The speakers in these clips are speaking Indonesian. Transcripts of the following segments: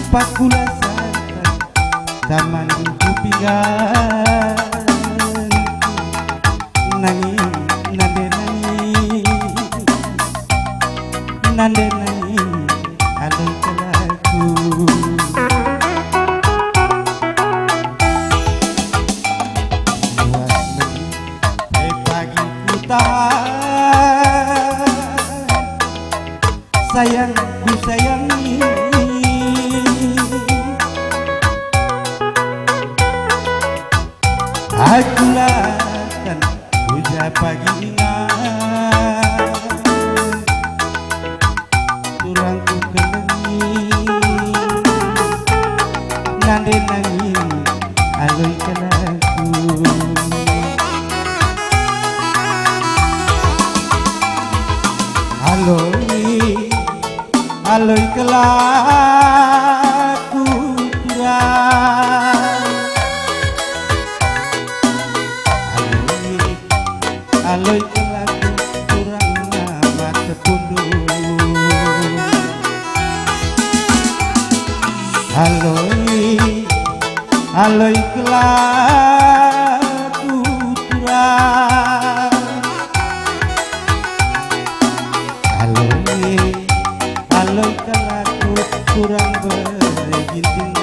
pakulasan taman kupinggan nanging nande nanging alay kalaku buat nanging pagi ku tahan sayang ku sayangi aku lakan puja pagi ingat turangku kelengi nande nanging aloi kalaku aloi kalaku turang aloi kelaku kurang nama terpundung aloi kelaku kurang aloi kelaku kurang bergintingan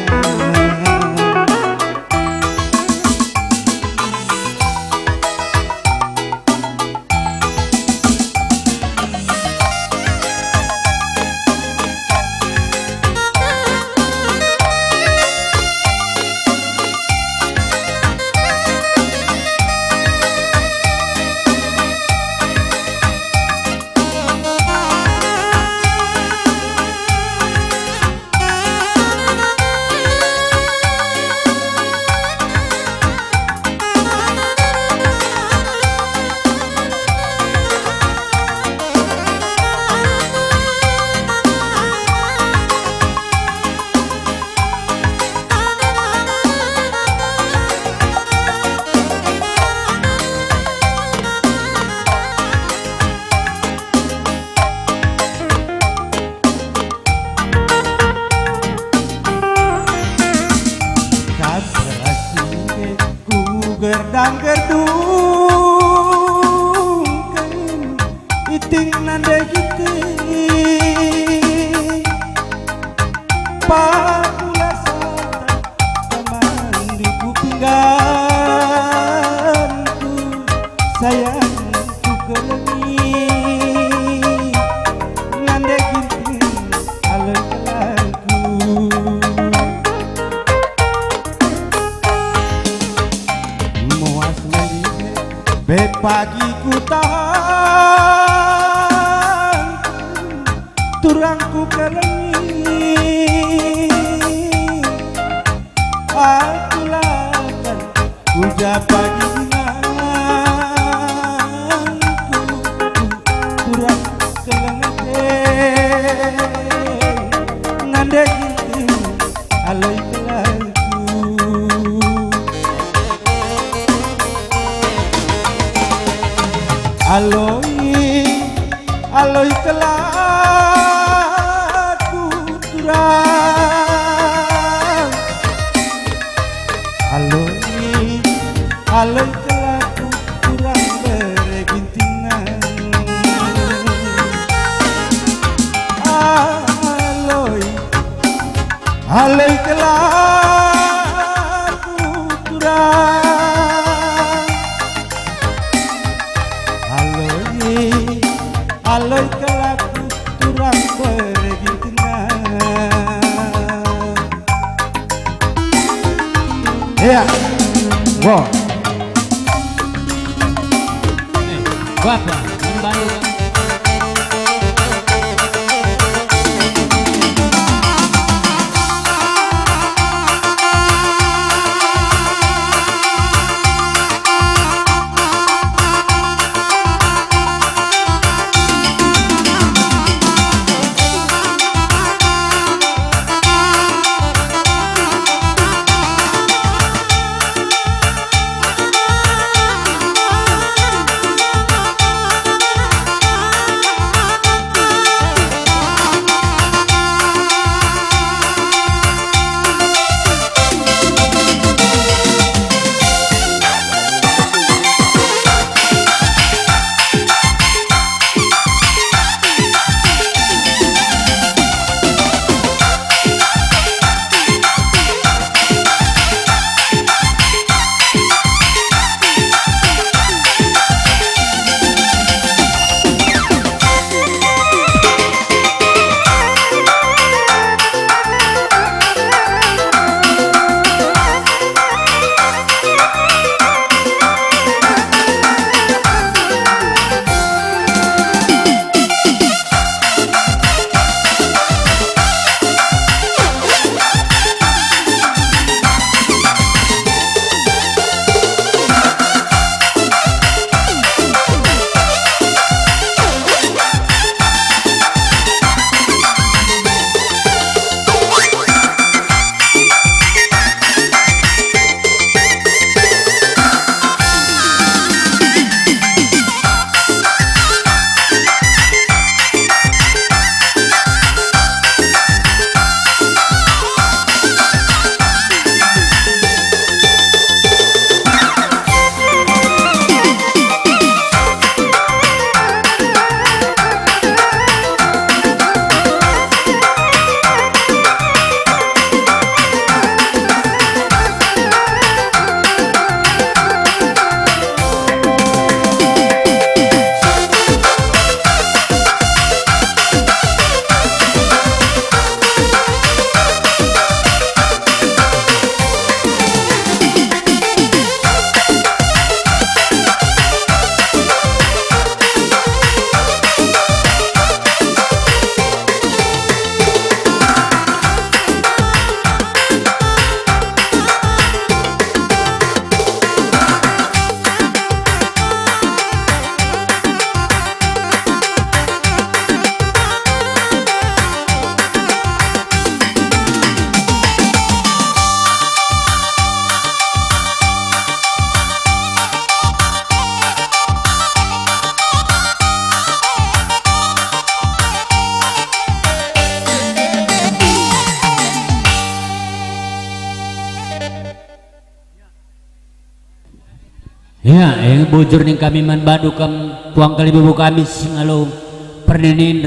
gerdang gerdung iting nanda giting pakulasan taman di kupingganku sayangku kelengi nanda giting aloi kelaku pagi ku tahan turangku kelengi aku lakan puja pagi inganku turang kelengi nande gitu aloi kelaku aloi kelaku turang aloi kelaku turang bergintingan aloi kelaku turang aloi kelaku turang bergintingan ya wow Bapak membantu Ya, yang bujur ning kami man badu kam tuang kali bubu kami singalo perninin